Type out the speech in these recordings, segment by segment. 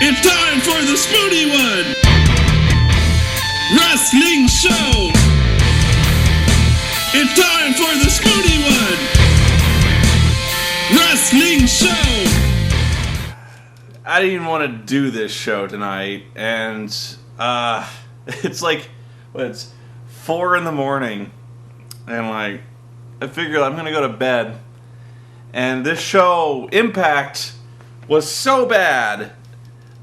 It's time for the Spoony One! Wrestling Show! It's time for the Spoony One! Wrestling Show! I didn't even want to do this show tonight, and it's like, it's 4 in the morning, and like, I figured I'm gonna go to bed, and this show, Impact, was so bad,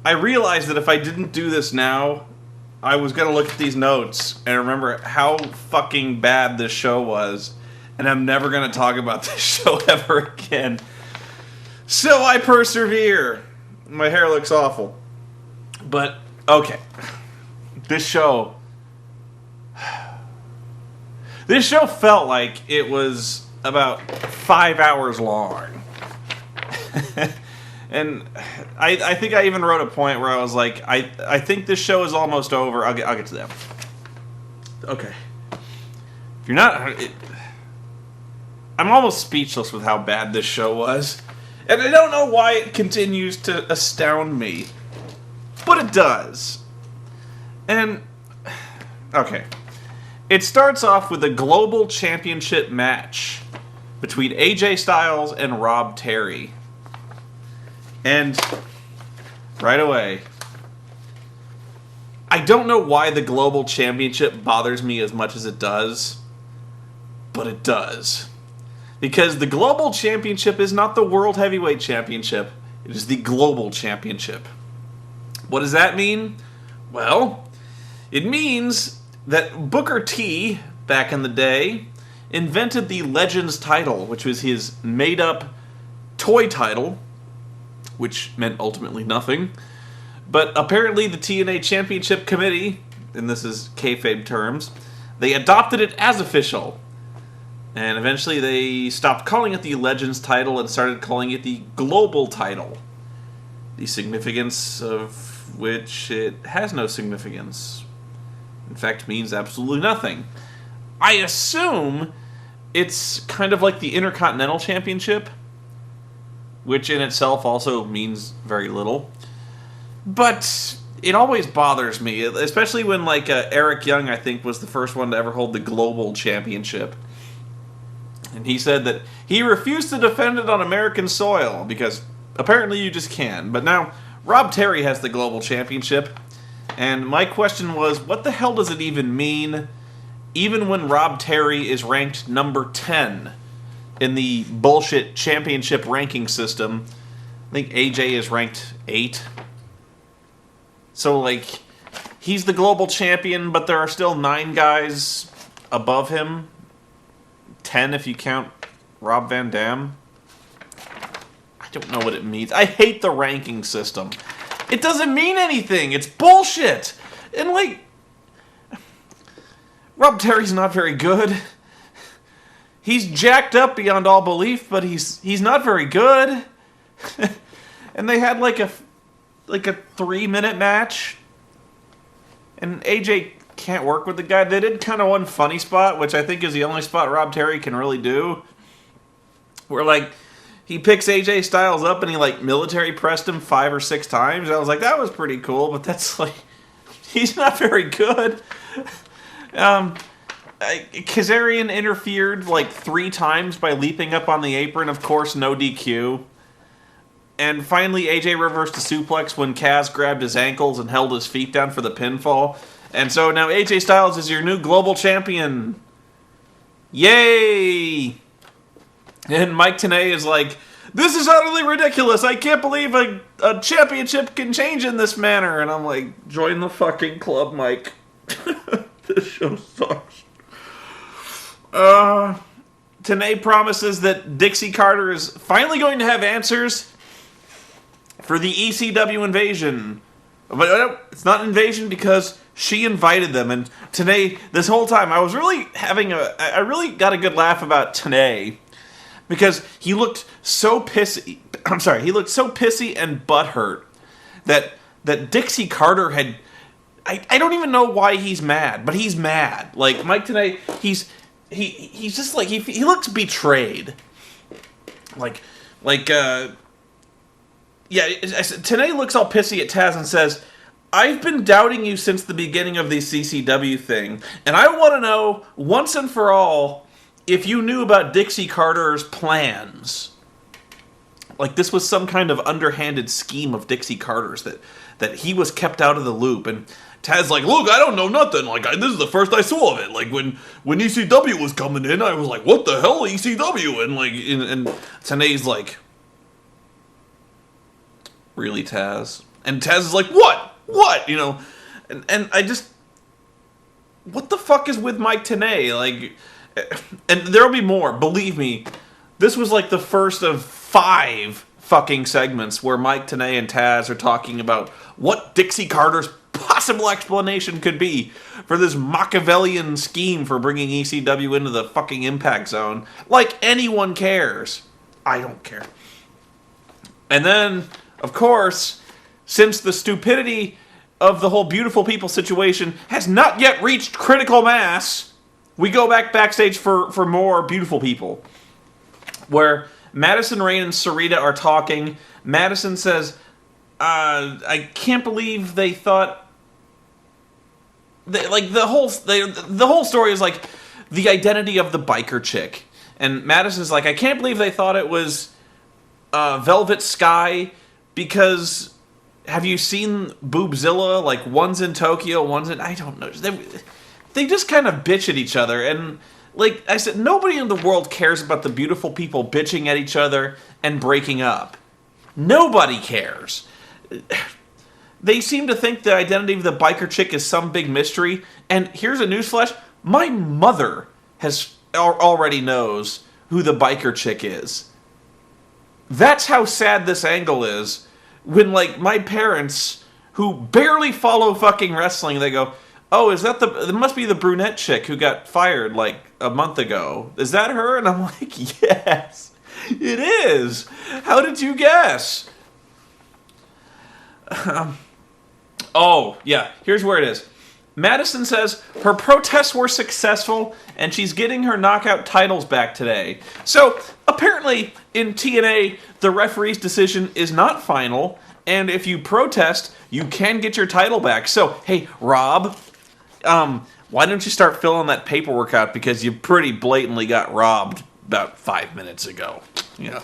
I realized that if I didn't do this now, I was gonna look at these notes and remember how fucking bad this show was, and I'm never gonna talk about this show ever again. So I persevere. My hair looks awful. But, okay. This show felt like it was about 5 hours long. And I think I even wrote a point where I was like, I think this show is almost over. I'll get to that. Okay. If you're not... I'm almost speechless with how bad this show was. And I don't know why it continues to astound me. But it does. And... okay. It starts off with a global championship match between AJ Styles and Rob Terry. And right away, I don't know why the global championship bothers me as much as it does, but it does. Because the global championship is not the World Heavyweight Championship, it is the global championship. What does that mean? Well, it means that Booker T, back in the day, invented the Legends title, which was his made-up toy title, which meant ultimately nothing. But apparently the TNA Championship Committee, and this is kayfabe terms, they adopted it as official. And eventually they stopped calling it the Legends title and started calling it the Global title. The significance of which it has no significance. In fact, means absolutely nothing. I assume it's kind of like the Intercontinental Championship, which in itself also means very little. But it always bothers me, especially when like Eric Young, I think, was the first one to ever hold the Global Championship. And he said that he refused to defend it on American soil, because apparently you just can. But now, Rob Terry has the Global Championship, and my question was, what the hell does it even mean, even when Rob Terry is ranked number 10 in the bullshit championship ranking system? I think AJ is ranked 8. So, like, he's the global champion, but there are still 9 guys above him. 10 if you count Rob Van Dam. I don't know what it means. I hate the ranking system. It doesn't mean anything. It's bullshit. And, like, Rob Terry's not very good. He's jacked up beyond all belief, but he's not very good. And they had like a 3-minute match, and AJ can't work with the guy. They did kind of one funny spot, which I think is the only spot Rob Terry can really do, where like he picks AJ Styles up and he like military pressed him 5 or 6 times. I was like, that was pretty cool, but that's like, he's not very good. Kazarian interfered like 3 times by leaping up on the apron. Of course, no DQ. And finally, AJ reversed a suplex when Kaz grabbed his ankles and held his feet down for the pinfall. And so now AJ Styles is your new global champion. Yay! And Mike Tenay is like, this is utterly ridiculous. I can't believe a championship can change in this manner. And I'm like, join the fucking club, Mike. This show sucks. Tenay promises that Dixie Carter is finally going to have answers for the ECW invasion. But it's not an invasion because she invited them. And Tenay, this whole time, I really got a good laugh about Tenay, because he looked so pissy. I'm sorry, he looked so pissy and butthurt that Dixie Carter had. I don't even know why he's mad, but he's mad. Like Mike Tenay, he's just like he looks betrayed. Like Tenay looks all pissy at Tazz and says, I've been doubting you since the beginning of the CCW thing, and I want to know, once and for all, if you knew about Dixie Carter's plans. Like this was some kind of underhanded scheme of Dixie Carter's that he was kept out of the loop, and Taz's like, look, I don't know nothing. Like, this is the first I saw of it. Like, when ECW was coming in, I was like, what the hell, ECW? And, like, and Tenay's like, really, Tazz? And Tazz is like, what? What? You know? And I just, what the fuck is with Mike Tenay? Like, and there'll be more. Believe me, this was like the first of 5 fucking segments where Mike Tenay and Tazz are talking about what Dixie Carter's possible explanation could be for this Machiavellian scheme for bringing ECW into the fucking Impact Zone. Like anyone cares. I don't care. And then, of course, since the stupidity of the whole beautiful people situation has not yet reached critical mass, we go backstage for more beautiful people. Where Madison Rayne and Sarita are talking. Madison says, I can't believe they thought... the whole story is like the identity of the biker chick. And Madison's like, I can't believe they thought it was Velvet Sky because... Have you seen Boobzilla? Like, one's in Tokyo, one's in... I don't know. They just kind of bitch at each other. And, like I said, nobody in the world cares about the beautiful people bitching at each other and breaking up. Nobody cares. They seem to think the identity of the biker chick is some big mystery. And here's a newsflash. My mother already knows who the biker chick is. That's how sad this angle is. When, like, my parents, who barely follow fucking wrestling, they go, oh, is that it must be the brunette chick who got fired, like, a month ago. Is that her? And I'm like, yes, it is. How did you guess? Oh, yeah, here's where it is. Madison says her protests were successful and she's getting her knockout titles back today. So, apparently, in TNA, the referee's decision is not final, and if you protest, you can get your title back. So, hey, Rob, why don't you start filling that paperwork out, because you pretty blatantly got robbed about 5 minutes ago. You know.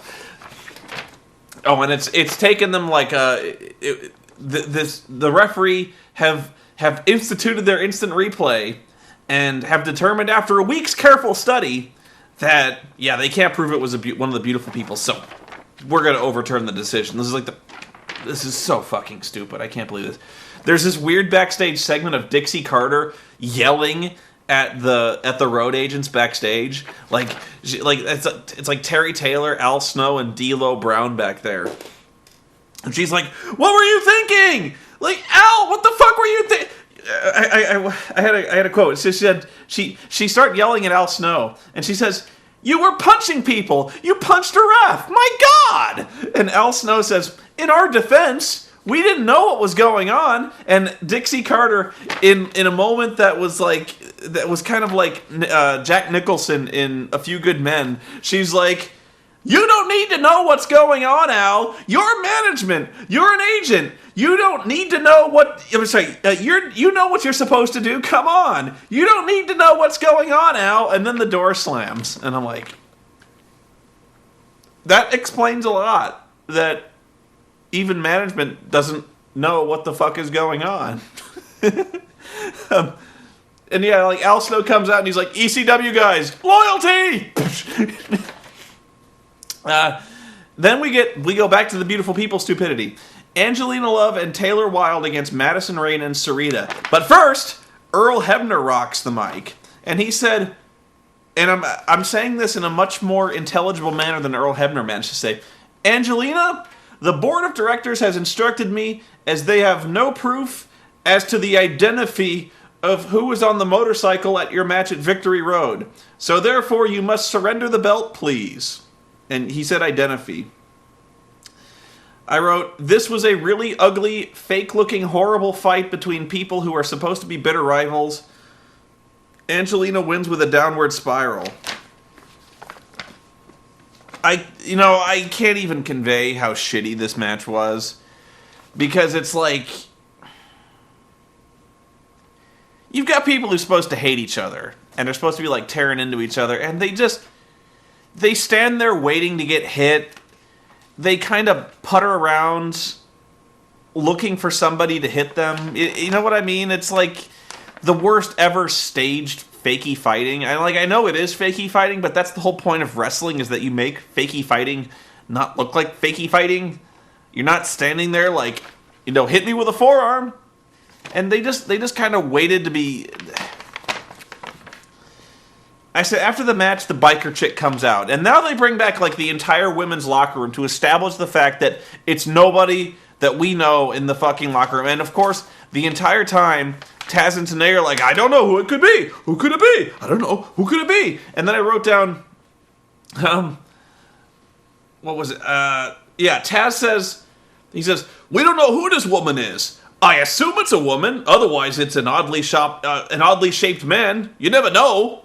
Oh, and it's taken them like the referee have instituted their instant replay and have determined after a week's careful study that, yeah, they can't prove it was one of the beautiful people, so we're going to overturn the decision. This is so fucking stupid. I can't believe this. There's this weird backstage segment of Dixie Carter yelling at the road agents backstage. Like it's like Terry Taylor, Al Snow, and D'Lo Brown back there. And she's like, what were you thinking? Like, Al, what the fuck were you thinking? I had a quote. She said she started yelling at Al Snow, and she says, "You were punching people. You punched a ref. My God!" And Al Snow says, "In our defense, we didn't know what was going on." And Dixie Carter, in a moment that was kind of like Jack Nicholson in A Few Good Men, she's like, "You don't need to know what's going on, Al. You're management. You're an agent. You don't need to know what... I'm sorry, you know what you're supposed to do. Come on. You don't need to know what's going on, Al." And then the door slams. And I'm like... That explains a lot. That even management doesn't know what the fuck is going on. And yeah, like Al Snow comes out and he's like, "ECW guys, loyalty!" Then we go back to the beautiful people stupidity. Angelina Love and Taylor Wilde against Madison Rayne and Sarita. But first, Earl Hebner rocks the mic. And he said, and I'm saying this in a much more intelligible manner than Earl Hebner managed to say, "Angelina, the board of directors has instructed me, as they have no proof as to the identity of who was on the motorcycle at your match at Victory Road. So therefore, you must surrender the belt, please." And he said identity. I wrote, "This was a really ugly, fake-looking, horrible fight between people who are supposed to be bitter rivals. Angelina wins with a downward spiral." I can't even convey how shitty this match was. Because it's like, you've got people who're supposed to hate each other. And they're supposed to be like tearing into each other. And they stand there waiting to get hit. They kind of putter around looking for somebody to hit them. You know what I mean? It's like the worst ever staged fakey fighting. I know it is fakey fighting, but that's the whole point of wrestling, is that you make fakey fighting not look like fakey fighting. You're not standing there like, hit me with a forearm. And they just kind of waited to be... I said, after the match, the biker chick comes out. And now they bring back, like, the entire women's locker room to establish the fact that it's nobody that we know in the fucking locker room. And, of course, the entire time, Tazz and TNA are like, I don't know who it could be. Who could it be? I don't know. Who could it be? And then I wrote down, what was it? Tazz says, we don't know who this woman is. I assume it's a woman. Otherwise, it's an oddly shaped man. You never know.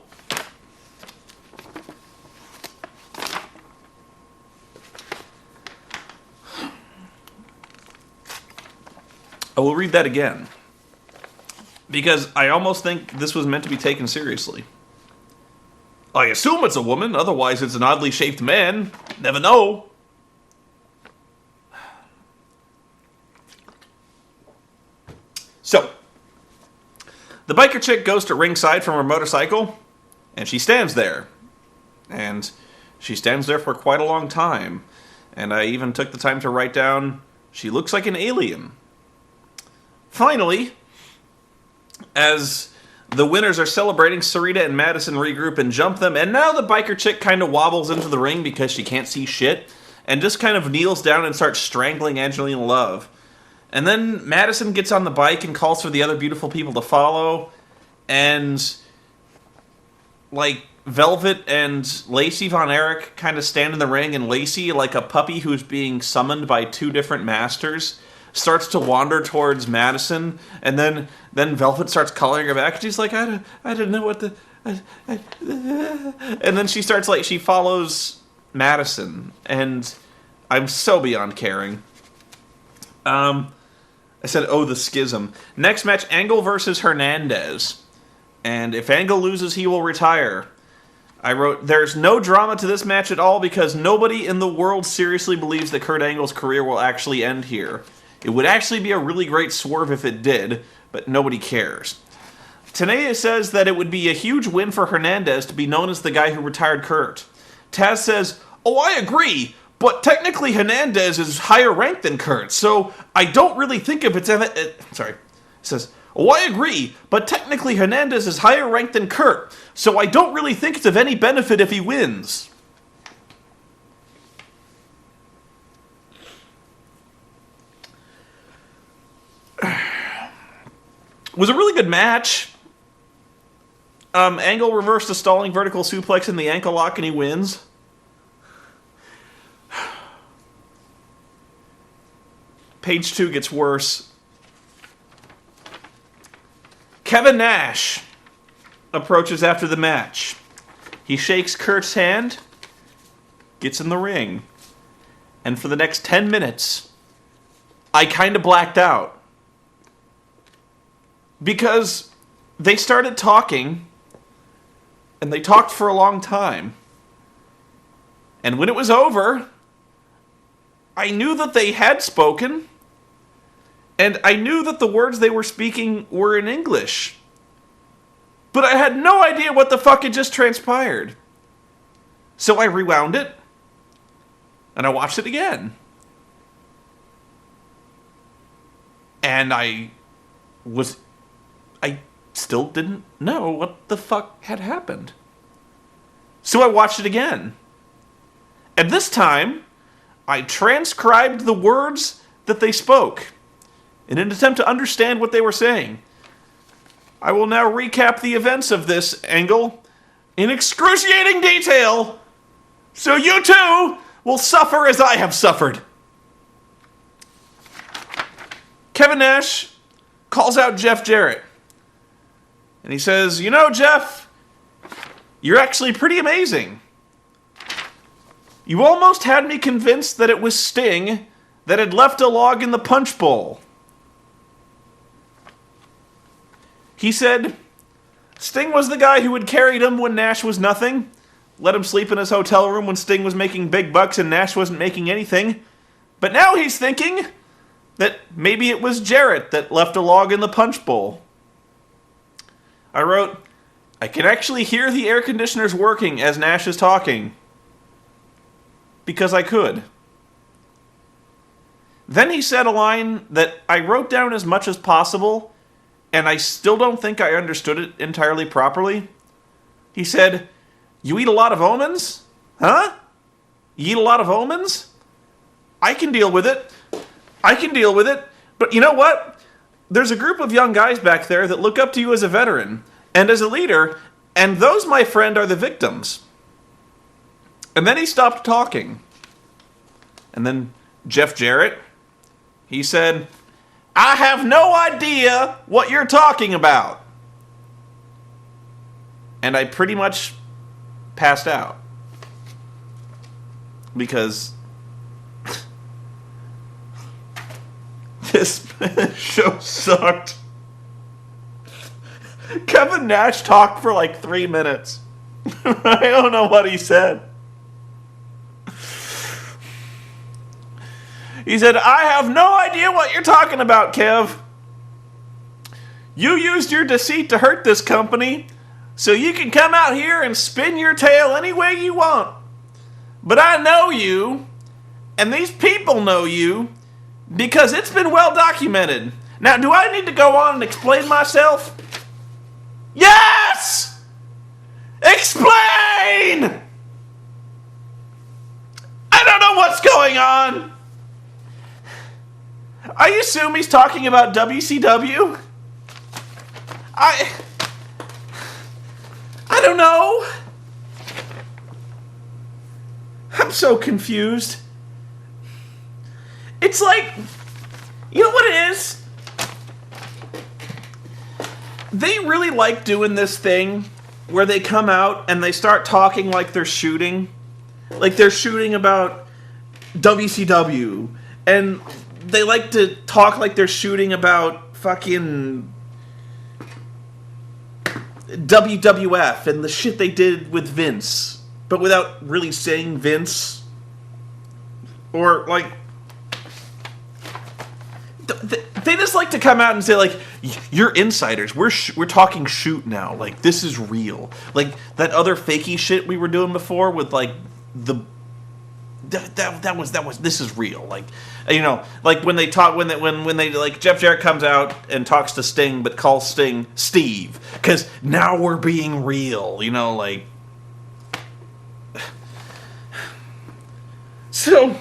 I will read that again, because I almost think this was meant to be taken seriously. I assume it's a woman, otherwise it's an oddly shaped man. Never know. So, the biker chick goes to ringside from her motorcycle, and she stands there. And she stands there for quite a long time. And I even took the time to write down, she looks like an alien. Finally, as the winners are celebrating, Sarita and Madison regroup and jump them, and now the biker chick kind of wobbles into the ring because she can't see shit, and just kind of kneels down and starts strangling Angelina Love. And then Madison gets on the bike and calls for the other beautiful people to follow, and, like, Velvet and Lacey Von Erich kind of stand in the ring, and Lacey, like a puppy who's being summoned by two different masters, starts to wander towards Madison, and then Velvet starts calling her back. She's like, I don't know what the... And then she starts, like, she follows Madison, and I'm so beyond caring. I said, oh, the schism. Next match, Angle versus Hernandez. And if Angle loses, he will retire. I wrote, there's no drama to this match at all because nobody in the world seriously believes that Kurt Angle's career will actually end here. It would actually be a really great swerve if it did, but nobody cares. TNA says that it would be a huge win for Hernandez to be known as the guy who retired Kurt. Tazz says, oh, I agree, but technically Hernandez is higher ranked than Kurt, so I don't really think if it's... says, oh, I agree, but technically Hernandez is higher ranked than Kurt, so I don't really think it's of any benefit if he wins. It was a really good match. Angle reversed a stalling vertical suplex in the ankle lock and he wins. Page 2 gets worse. Kevin Nash approaches after the match. He shakes Kurt's hand, gets in the ring, and for the next 10 minutes, I kind of blacked out. Because they started talking, and they talked for a long time. And when it was over, I knew that they had spoken, and I knew that the words they were speaking were in English. But I had no idea what the fuck had just transpired. So I rewound it, and I watched it again. And I still didn't know what the fuck had happened. So I watched it again. And this time, I transcribed the words that they spoke in an attempt to understand what they were saying. I will now recap the events of this Angle in excruciating detail, so you too will suffer as I have suffered. Kevin Nash calls out Jeff Jarrett. And he says, you know, Jeff, you're actually pretty amazing. You almost had me convinced that it was Sting that had left a log in the punch bowl. He said Sting was the guy who had carried him when Nash was nothing, let him sleep in his hotel room when Sting was making big bucks and Nash wasn't making anything. But now he's thinking that maybe it was Jarrett that left a log in the punch bowl. I wrote, I can actually hear the air conditioners working as Nash is talking. Because I could. Then he said a line that I wrote down as much as possible, and I still don't think I understood it entirely properly. He said, you eat a lot of omens? Huh? You eat a lot of omens? I can deal with it. I can deal with it. But you know what? There's a group of young guys back there that look up to you as a veteran and as a leader, and those, my friend, are the victims. And then he stopped talking. And then Jeff Jarrett, he said, I have no idea what you're talking about. And I pretty much passed out. Because this show sucked. Kevin Nash talked for like 3 minutes. I don't know what he said. He said, I have no idea what you're talking about, Kev. You used your deceit to hurt this company, so you can come out here and spin your tail any way you want. But I know you, and these people know you, because it's been well documented. Now, do I need to go on and explain myself? Yes! Explain! I don't know what's going on. I assume he's talking about WCW? I don't know. I'm so confused. It's like, you know what it is? They really like doing this thing where they come out and they start talking like they're shooting. Like they're shooting about WCW. And they like to talk like they're shooting about fucking WWF and the shit they did with Vince, but without really saying Vince. Or, like, they just like to come out and say, like, you're insiders. We're talking shoot now. Like, this is real. Like, that other fakey shit we were doing before with, like, that was this is real. Like, you know, like when they talk when they like Jeff Jarrett comes out and talks to Sting but calls Sting Steve, because now we're being real, you know, like. So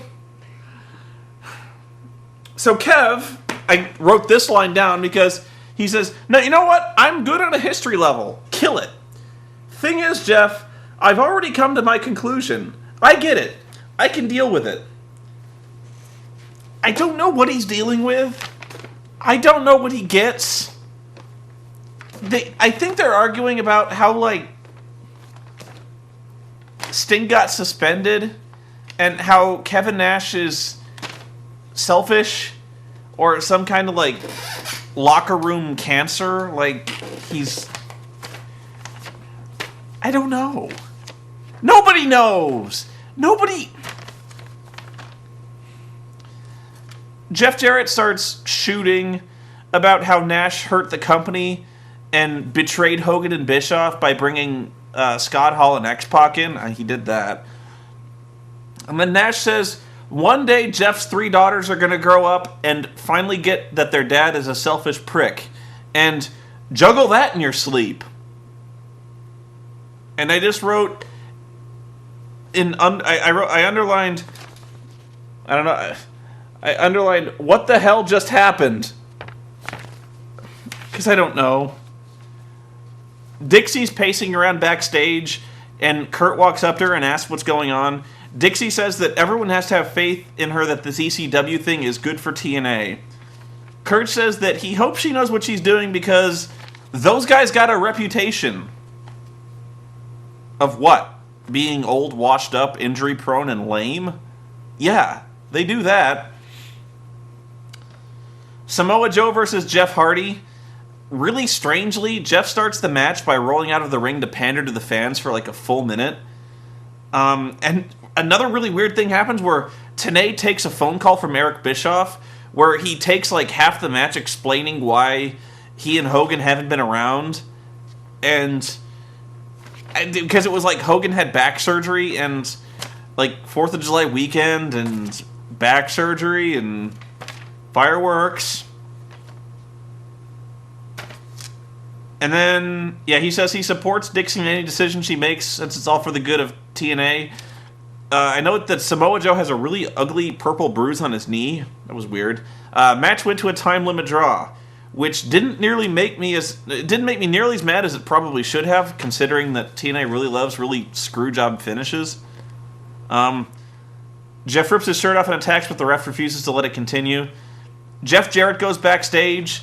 Kev, I wrote this line down because he says, no, you know what? I'm good on a history level. Kill it. Thing is, Jeff, I've already come to my conclusion. I get it. I can deal with it. I don't know what he's dealing with. I don't know what he gets. I think they're arguing about how, like, Sting got suspended and how Kevin Nash is selfish or some kind of, like, locker room cancer. Like, he's... I don't know. Nobody knows. Nobody... Jeff Jarrett starts shooting about how Nash hurt the company and betrayed Hogan and Bischoff by bringing Scott Hall and X-Pac in. He did that. And then Nash says, one day Jeff's 3 daughters are going to grow up and finally get that their dad is a selfish prick. And juggle that in your sleep. And I just wrote... I underlined... I don't know... I underlined, what the hell just happened? Because I don't know. Dixie's pacing around backstage, and Kurt walks up to her and asks what's going on. Dixie says that everyone has to have faith in her that this ECW thing is good for TNA. Kurt says that he hopes she knows what she's doing because those guys got a reputation. Of what? being old, washed up, injury prone, and lame? Yeah, they do that. Samoa Joe versus Jeff Hardy. Really strangely, Jeff starts the match by rolling out of the ring to pander to the fans for like a full minute. And another really weird thing happens where TNA takes a phone call from Eric Bischoff where he takes like half the match explaining why he and Hogan haven't been around. And because it was like Hogan had back surgery and like 4th of July weekend and back surgery and fireworks. And then, yeah, he says he supports Dixie in any decision she makes since it's all for the good of TNA. I know that Samoa Joe has a really ugly purple bruise on his knee. That was weird. Match went to a time limit draw, which didn't make me nearly as mad as it probably should have, considering that TNA really loves really screw job finishes. Jeff rips his shirt off and attacks, but the ref refuses to let it continue. Jeff Jarrett goes backstage,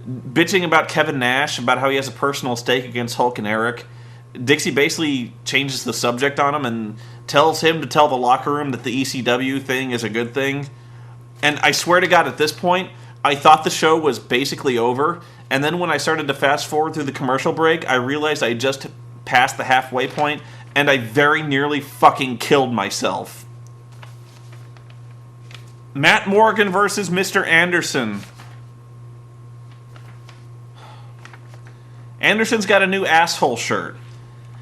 bitching about Kevin Nash, about how he has a personal stake against Hulk and Eric. Dixie basically changes the subject on him and tells him to tell the locker room that the ECW thing is a good thing. And I swear to God, at this point, I thought the show was basically over. And then when I started to fast forward through the commercial break, I realized I just passed the halfway point, and I very nearly fucking killed myself. Matt Morgan versus Mr. Anderson. Anderson's got a new asshole shirt.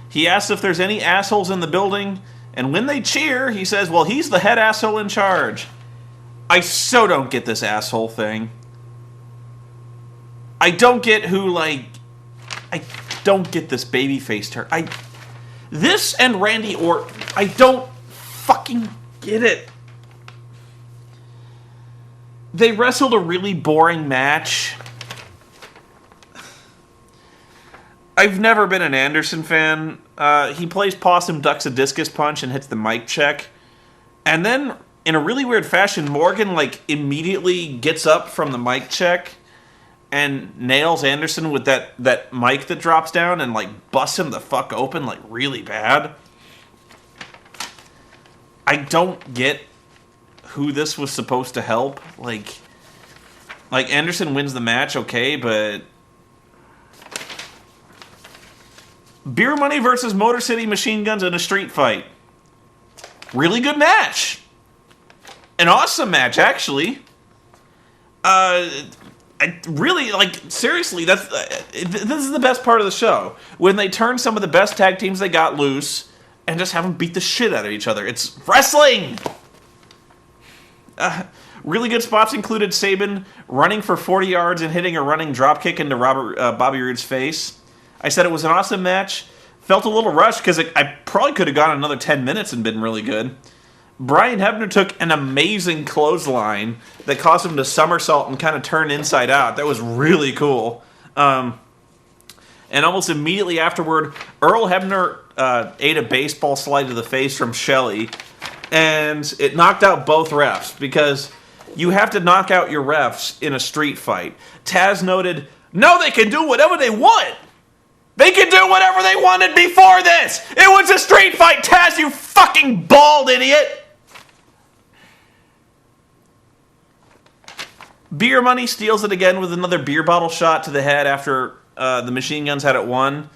He asks if there's any assholes in the building, and when they cheer, he says, well, he's the head asshole in charge. I so don't get this asshole thing. I don't get I don't get this babyface turn. This and Randy Orton, I don't fucking get it. They wrestled a really boring match. I've never been an Anderson fan. He plays possum, ducks a discus punch, and hits the mic check. And then, in a really weird fashion, Morgan, immediately gets up from the mic check and nails Anderson with that mic that drops down and, busts him the fuck open, really bad. I don't get who this was supposed to help. Anderson wins the match, okay, but... Beer Money versus Motor City Machine Guns in a street fight. Really good match. An awesome match, actually. Seriously, this is the best part of the show. When they turn some of the best tag teams they got loose and just have them beat the shit out of each other. It's wrestling! Really good spots included Sabin running for 40 yards and hitting a running dropkick into Bobby Roode's face. I said it was an awesome match. Felt a little rushed because I probably could have gone another 10 minutes and been really good. Brian Hebner took an amazing clothesline that caused him to somersault and kind of turn inside out. That was really cool. And almost immediately afterward, Earl Hebner ate a baseball slide to the face from Shelley, and it knocked out both refs because you have to knock out your refs in a street fight. Tazz noted, no, they can do whatever they want. They could do whatever they wanted before this! It was a street fight, Tazz, you fucking bald idiot! Beer Money steals it again with another beer bottle shot to the head after the Machine Guns had it won.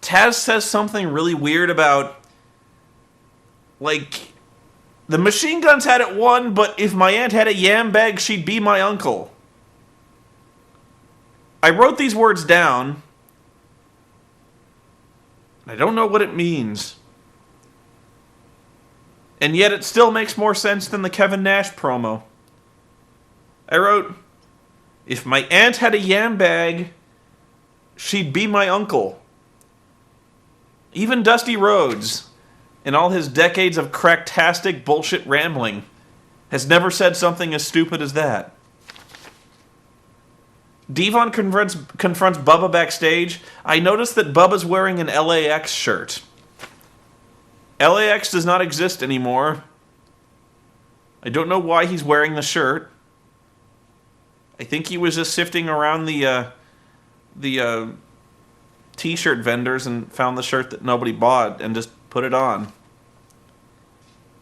Tazz says something really weird about, the Machine Guns had it won, but if my aunt had a yam bag, she'd be my uncle. I wrote these words down. I don't know what it means. And yet it still makes more sense than the Kevin Nash promo. I wrote, if my aunt had a yam bag, she'd be my uncle. Even Dusty Rhodes, in all his decades of cracktastic bullshit rambling, has never said something as stupid as that. Devon confronts Bubba backstage. I noticed that Bubba's wearing an LAX shirt. LAX does not exist anymore. I don't know why he's wearing the shirt. I think he was just sifting around the t-shirt vendors and found the shirt that nobody bought and just put it on.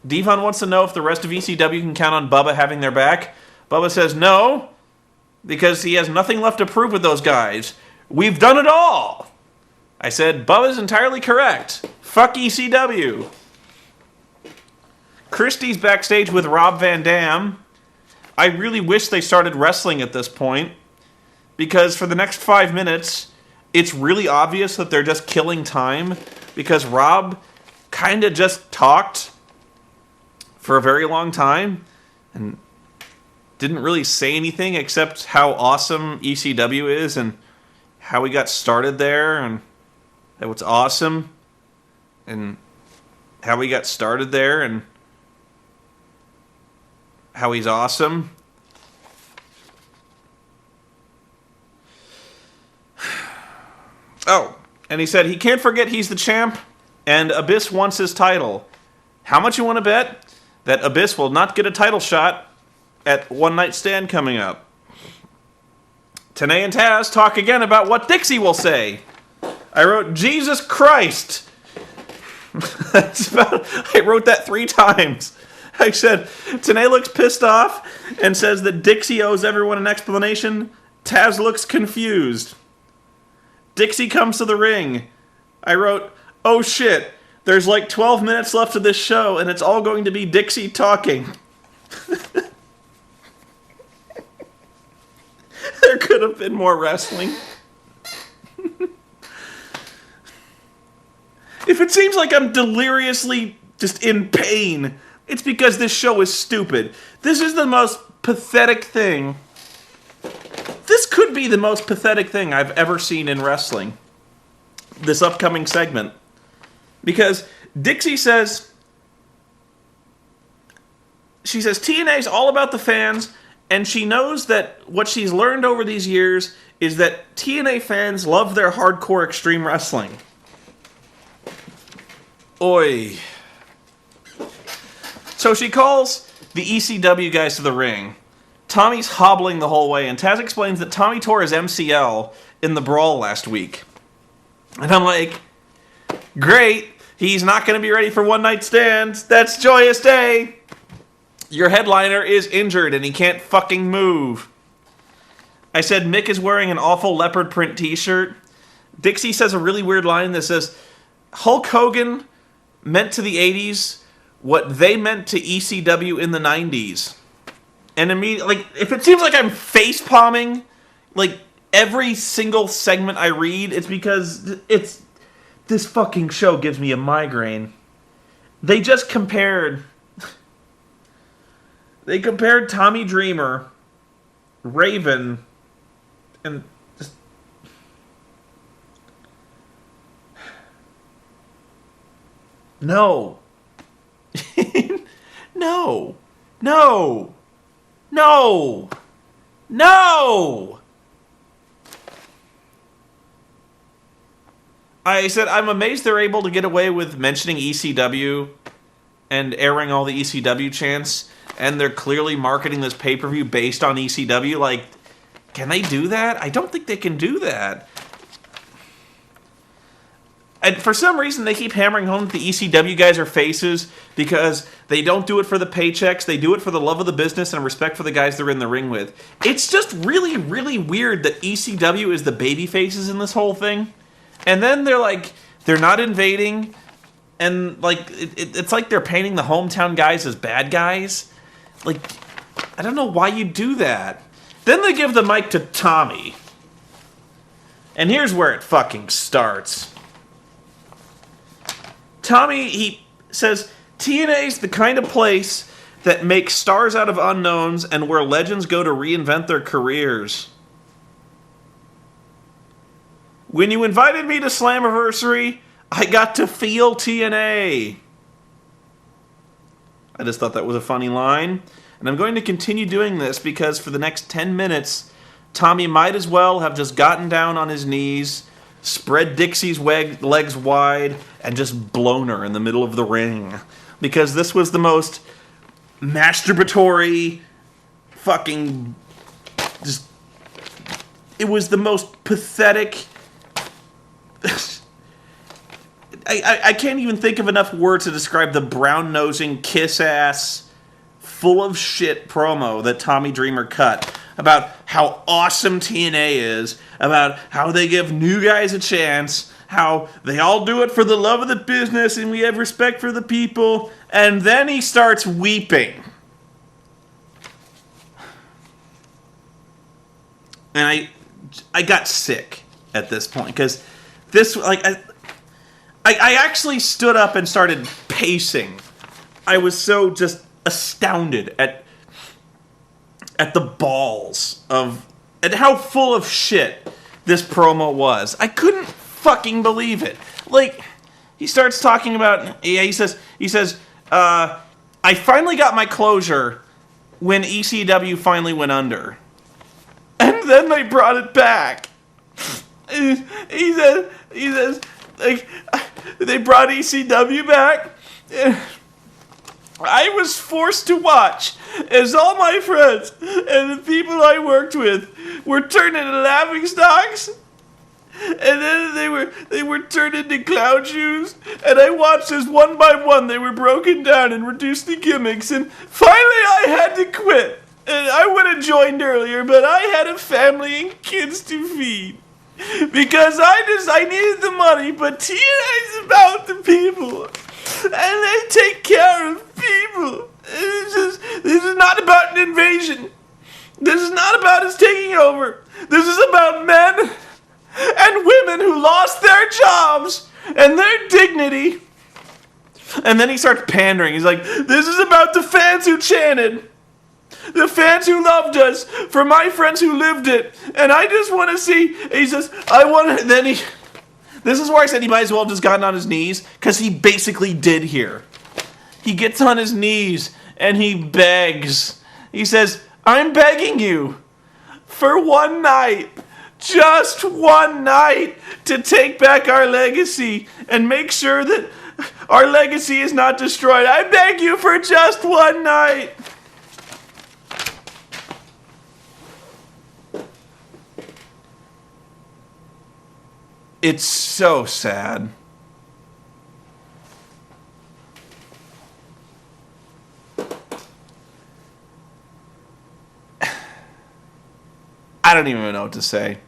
Devon wants to know if the rest of ECW can count on Bubba having their back. Bubba says no, because he has nothing left to prove with those guys. We've done it all. I said, Bubba's entirely correct. Fuck ECW. Christie's backstage with Rob Van Dam. I really wish they started wrestling at this point, because for the next 5 minutes, it's really obvious that they're just killing time, because Rob kind of just talked for a very long time and didn't really say anything except how awesome ECW is and how he got started there and how it's awesome and how he got started there and how he's awesome. Oh, and he said he can't forget he's the champ and Abyss wants his title. How much you want to bet that Abyss will not get a title shot at One Night Stand coming up? TNA and Tazz talk again about what Dixie will say. I wrote, Jesus Christ. I wrote that 3 times. I said, TNA looks pissed off and says that Dixie owes everyone an explanation. Tazz looks confused. Dixie comes to the ring. I wrote, oh shit, there's like 12 minutes left of this show and it's all going to be Dixie talking. There could have been more wrestling. If it seems like I'm deliriously just in pain, it's because this show is stupid. This is the most pathetic thing. This could be the most pathetic thing I've ever seen in wrestling. This upcoming segment. Because Dixie says, she says TNA is all about the fans, and she knows that what she's learned over these years is that TNA fans love their hardcore extreme wrestling. Oi. So she calls the ECW guys to the ring. Tommy's hobbling the whole way, and Tazz explains that Tommy tore his MCL in the brawl last week. And I'm like, great, he's not going to be ready for One Night Stands. That's joyous day. Your headliner is injured and he can't fucking move. I said Mick is wearing an awful leopard print t-shirt. Dixie says a really weird line that says, Hulk Hogan meant to the 80s what they meant to ECW in the 90s. And immediately, like, if it seems like I'm face palming, like, every single segment I read, it's because this fucking show gives me a migraine. They just compared Tommy Dreamer, Raven, and just no. No. No. No! No! I said, I'm amazed they're able to get away with mentioning ECW and airing all the ECW chants, and they're clearly marketing this pay-per-view based on ECW. Like, can they do that? I don't think they can do that. And for some reason, they keep hammering home that the ECW guys are faces because they don't do it for the paychecks. They do it for the love of the business and respect for the guys they're in the ring with. It's just really, really weird that ECW is the baby faces in this whole thing. And then they're like, they're not invading. And like, it's like they're painting the hometown guys as bad guys. Like, I don't know why you do that. Then they give the mic to Tommy. And here's where it fucking starts. Tommy, he says, TNA's the kind of place that makes stars out of unknowns and where legends go to reinvent their careers. When you invited me to Slammiversary, I got to feel TNA. I just thought that was a funny line. And I'm going to continue doing this because for the next 10 minutes, Tommy might as well have just gotten down on his knees, spread Dixie's legs wide, and just blown her in the middle of the ring. Because this was the most masturbatory fucking... just... It was the most pathetic... I can't even think of enough words to describe the brown-nosing, kiss-ass, full of shit promo that Tommy Dreamer cut about how awesome TNA is, about how they give new guys a chance, how they all do it for the love of the business and we have respect for the people, and then he starts weeping. And I got sick at this point, because this, like, I actually stood up and started pacing. I was so just astounded at the balls of, and how full of shit this promo was. I couldn't fucking believe it. Like, he starts talking about, he says, I finally got my closure when ECW finally went under. And then they brought it back. He says, like, they brought ECW back. I was forced to watch as all my friends and the people I worked with were turned into laughingstocks, and then they were turned into clown shoes, and I watched as one by one they were broken down and reduced to gimmicks, and finally I had to quit. And I would have joined earlier, but I had a family and kids to feed. Because I needed the money, but TNA's about the people. And they take care of people. This is not about an invasion. This is not about us taking over. This is about men and women who lost their jobs and their dignity. And then he starts pandering. He's like, this is about the fans who chanted. The fans who loved us, for my friends who lived it, and I just want to see, he says, this is where I said he might as well have just gotten on his knees, because he basically did here. He gets on his knees, and he begs. He says, I'm begging you, for one night, just one night, to take back our legacy, and make sure that our legacy is not destroyed. I beg you for just one night. It's so sad. I don't even know what to say.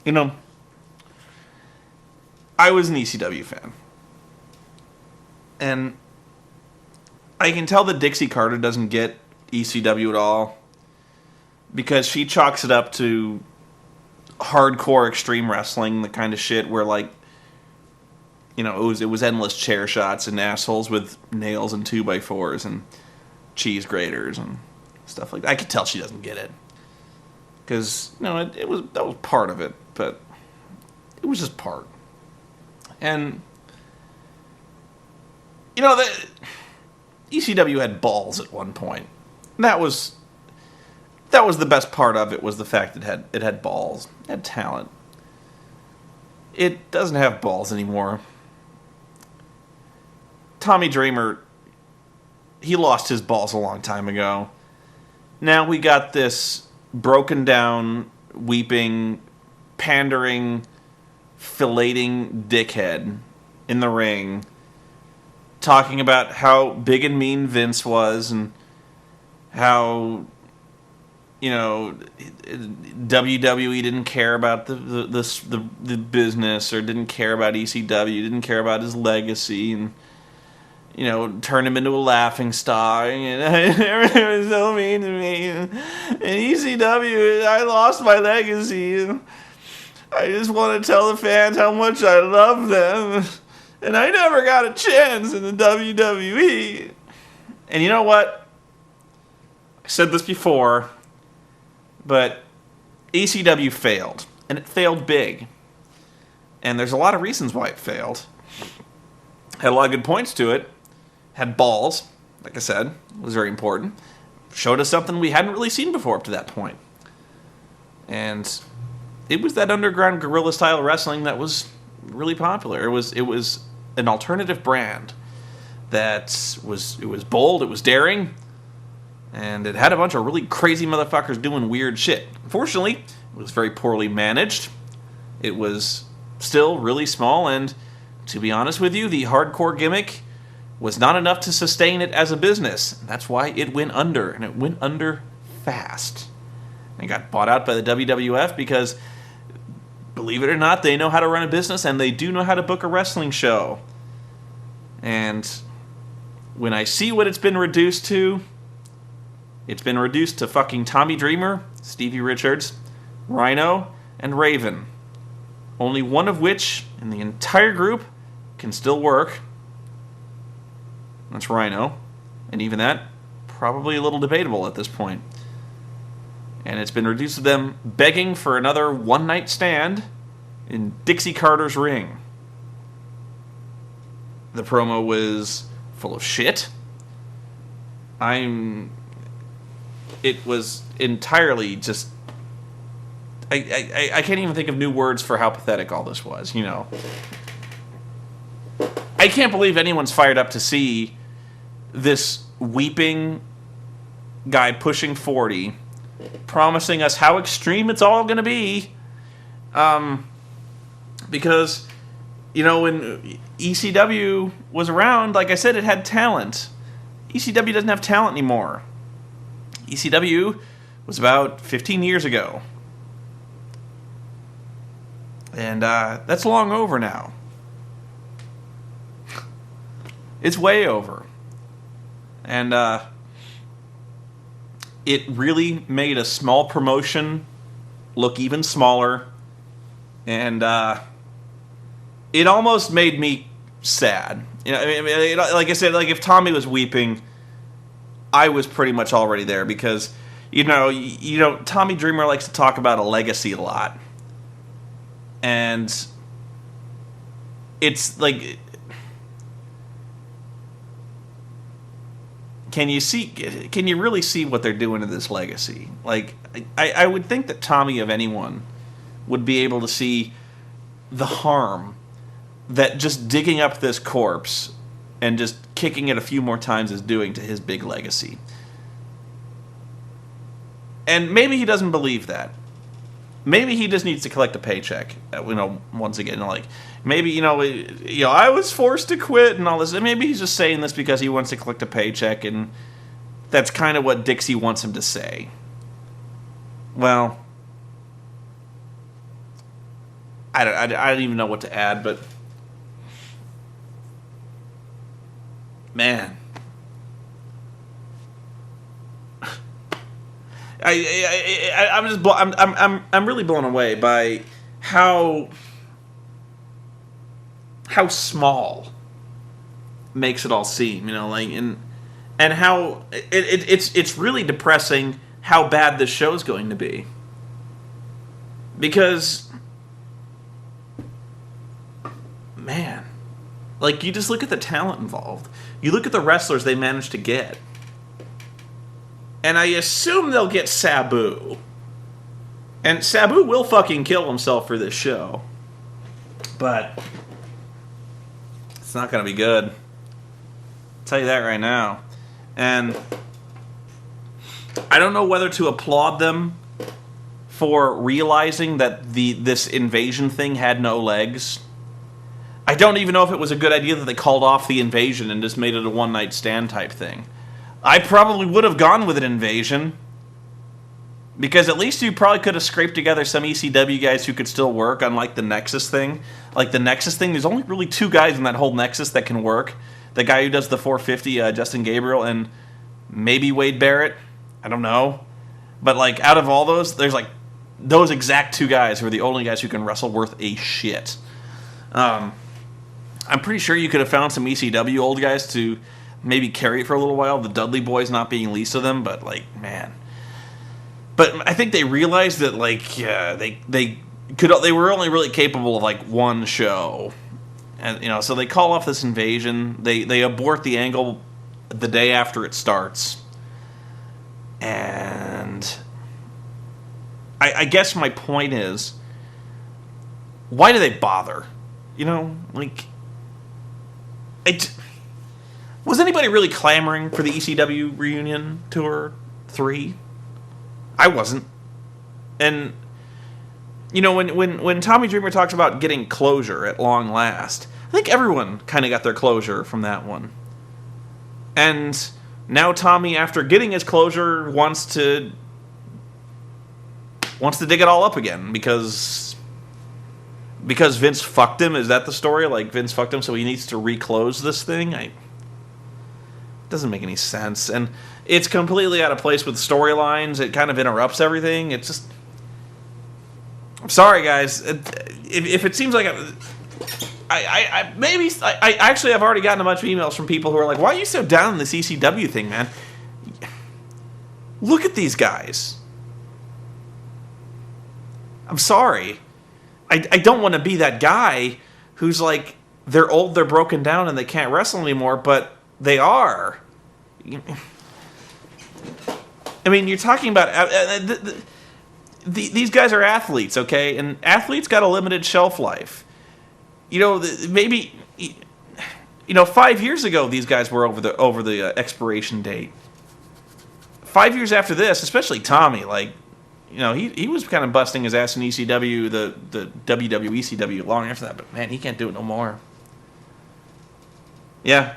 You know, I was an ECW fan. And I can tell that Dixie Carter doesn't get ECW at all, because she chalks it up to hardcore extreme wrestling, the kind of shit where, like, you know, it was endless chair shots and assholes with nails and 2x4s and cheese graters and stuff like that. I could tell she doesn't get it, because, you know, that was part of it, but it was just part. And, you know, the ECW had balls at one point. And that was the best part of it, was the fact that it had balls. It had talent. It doesn't have balls anymore. Tommy Dreamer, he lost his balls a long time ago. Now we got this broken down, weeping, pandering, filleting dickhead in the ring, talking about how big and mean Vince was, and how, you know, WWE didn't care about the business, or didn't care about ECW, didn't care about his legacy, and, you know, turned him into a laughingstock, and everyone was so mean to me. And ECW, I lost my legacy. And I just want to tell the fans how much I love them, and I never got a chance in the WWE. And you know what? I said this before, but ECW failed, and it failed big. And there's a lot of reasons why it failed. Had a lot of good points to it. Had balls, like I said, was very important. Showed us something we hadn't really seen before up to that point. And it was that underground guerrilla style wrestling that was really popular. It was an alternative brand that was bold, it was daring, and it had a bunch of really crazy motherfuckers doing weird shit. Unfortunately, it was very poorly managed. It was still really small, and to be honest with you, the hardcore gimmick was not enough to sustain it as a business. That's why it went under, and it went under fast. It got bought out by the WWF because, believe it or not, they know how to run a business, and they do know how to book a wrestling show. And when I see what it's been reduced to fucking Tommy Dreamer, Stevie Richards, Rhino, and Raven. Only one of which, in the entire group, can still work. That's Rhino. And even that, probably a little debatable at this point. And it's been reduced to them begging for another one-night stand in Dixie Carter's ring. The promo was full of shit. It was entirely just... I can't even think of new words for how pathetic all this was, you know. I can't believe anyone's fired up to see this weeping guy pushing 40 promising us how extreme it's all going to be. Because, you know, when ECW was around, like I said, it had talent. ECW doesn't have talent anymore. ECW was about 15 years ago. And that's long over now. It's way over. And it really made a small promotion look even smaller. And it almost made me sad. You know, I mean, like I said, like if Tommy was weeping, I was pretty much already there because, you know, Tommy Dreamer likes to talk about a legacy a lot. And it's like, can you really see what they're doing to this legacy? Like, I would think that Tommy, of anyone, would be able to see the harm that just digging up this corpse and just kicking it a few more times is doing to his big legacy. And maybe he doesn't believe that. Maybe he just needs to collect a paycheck. You know, once again, like maybe you know, I was forced to quit and all this. And maybe he's just saying this because he wants to collect a paycheck, and that's kind of what Dixie wants him to say. Well, I don't even know what to add, but man. I'm really blown away by how small makes it all seem, you know, like and how it's really depressing how bad this show's going to be, because man, like you just look at the talent involved, you look at the wrestlers they managed to get. And I assume they'll get Sabu. And Sabu will fucking kill himself for this show. But it's not going to be good. I'll tell you that right now. And I don't know whether to applaud them for realizing that this invasion thing had no legs. I don't even know if it was a good idea that they called off the invasion and just made it a one-night stand type thing. I probably would have gone with an invasion, because at least you probably could have scraped together some ECW guys who could still work, unlike the Nexus thing. Like the Nexus thing, there's only really two guys in that whole Nexus that can work. The guy who does the 450, Justin Gabriel, and maybe Wade Barrett. I don't know. But like out of all those, there's like those exact two guys who are the only guys who can wrestle worth a shit. I'm pretty sure you could have found some ECW old guys to maybe carry it for a little while, the Dudley Boys not being least of them, but like, man. But I think they realized that like they were only really capable of like one show. And you know, so they call off this invasion. They abort the angle the day after it starts. And I guess my point is, why do they bother? You know, like was anybody really clamoring for the ECW reunion tour 3? I wasn't. And you know, when Tommy Dreamer talks about getting closure at long last, I think everyone kind of got their closure from that one. And now Tommy, after getting his closure, wants to dig it all up again because Vince fucked him. Is that the story? Like, Vince fucked him, so he needs to reclose this thing? It doesn't make any sense. And it's completely out of place with storylines. It kind of interrupts everything. It's just... I'm sorry, guys. If it seems like... I actually have already gotten a bunch of emails from people who are like, why are you so down on this ECW thing, man? Look at these guys. I'm sorry. I don't want to be that guy who's like, they're old, they're broken down, and they can't wrestle anymore, but they are. I mean, you're talking about... these guys are athletes, okay? And athletes got a limited shelf life. You know, maybe... You know, 5 years ago, these guys were over the expiration date. 5 years after this, especially Tommy, like... You know, he was kind of busting his ass in ECW, the WWE ECW long after that, but man, he can't do it no more. Yeah,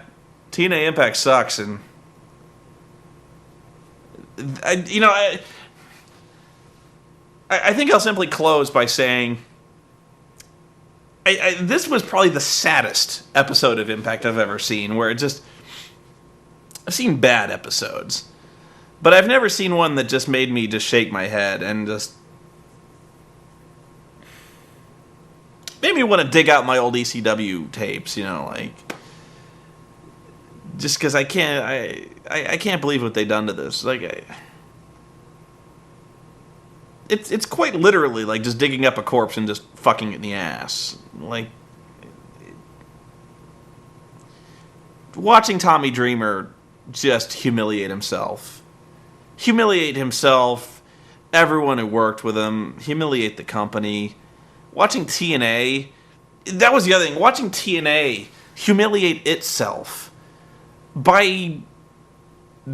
TNA Impact sucks, and I think I'll simply close by saying this was probably the saddest episode of Impact I've ever seen, where I've seen bad episodes. But I've never seen one that just made me just shake my head and just made me want to dig out my old ECW tapes, you know, like, just because I can't believe what they done to this. Like, it's quite literally like just digging up a corpse and just fucking it in the ass. Like, watching Tommy Dreamer just humiliate himself, everyone who worked with him, humiliate the company. Watching TNA, that was the other thing, watching TNA humiliate itself by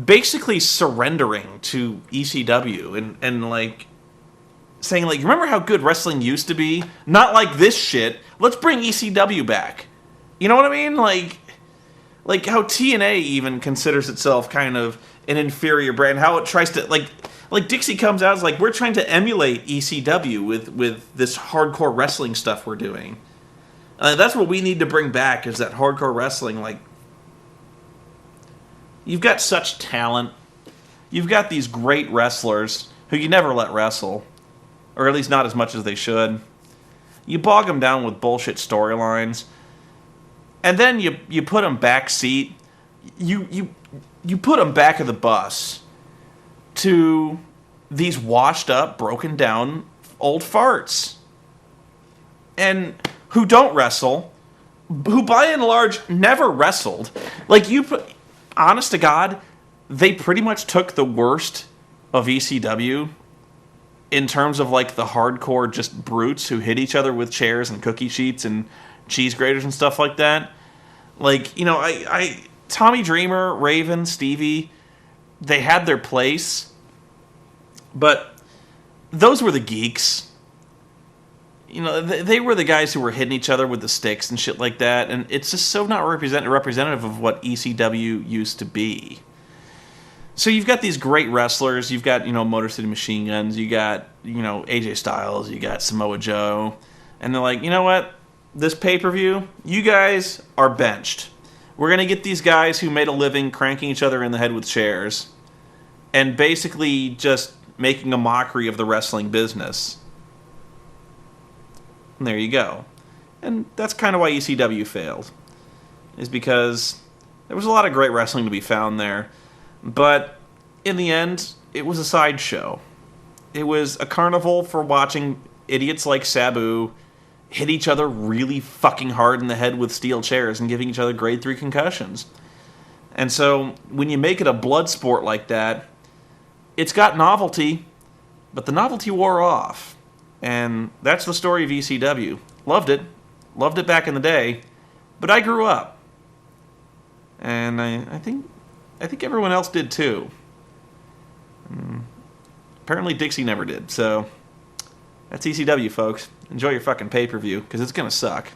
basically surrendering to ECW and like saying, like, remember how good wrestling used to be? Not like this shit. Let's bring ECW back. You know what I mean? Like how TNA even considers itself kind of an inferior brand, how it tries to, like Dixie comes out as like, we're trying to emulate ECW with this hardcore wrestling stuff we're doing. That's what we need to bring back, is that hardcore wrestling. Like, you've got such talent. You've got these great wrestlers who you never let wrestle, or at least not as much as they should. You bog them down with bullshit storylines, and then you put them backseat. You put them back of the bus to these washed up, broken down old farts, and who don't wrestle, who by and large never wrestled. Like, honest to God, they pretty much took the worst of ECW in terms of like the hardcore just brutes who hit each other with chairs and cookie sheets and cheese graters and stuff like that. Like, you know, Tommy Dreamer, Raven, Stevie, they had their place, but those were the geeks. You know, they were the guys who were hitting each other with the sticks and shit like that, and it's just so not representative of what ECW used to be. So you've got these great wrestlers, you've got, you know, Motor City Machine Guns, you got, you know, AJ Styles, you got Samoa Joe, and they're like, you know what, this pay-per-view, you guys are benched. We're going to get these guys who made a living cranking each other in the head with chairs and basically just making a mockery of the wrestling business. And there you go. And that's kind of why ECW failed, is because there was a lot of great wrestling to be found there, but in the end, it was a sideshow. It was a carnival for watching idiots like Sabu hit each other really fucking hard in the head with steel chairs and giving each other grade 3 concussions. And so, when you make it a blood sport like that, it's got novelty, but the novelty wore off. And that's the story of ECW. Loved it back in the day, but I grew up. And I think everyone else did too. Apparently Dixie never did, so... That's ECW, folks. Enjoy your fucking pay-per-view, because it's going to suck.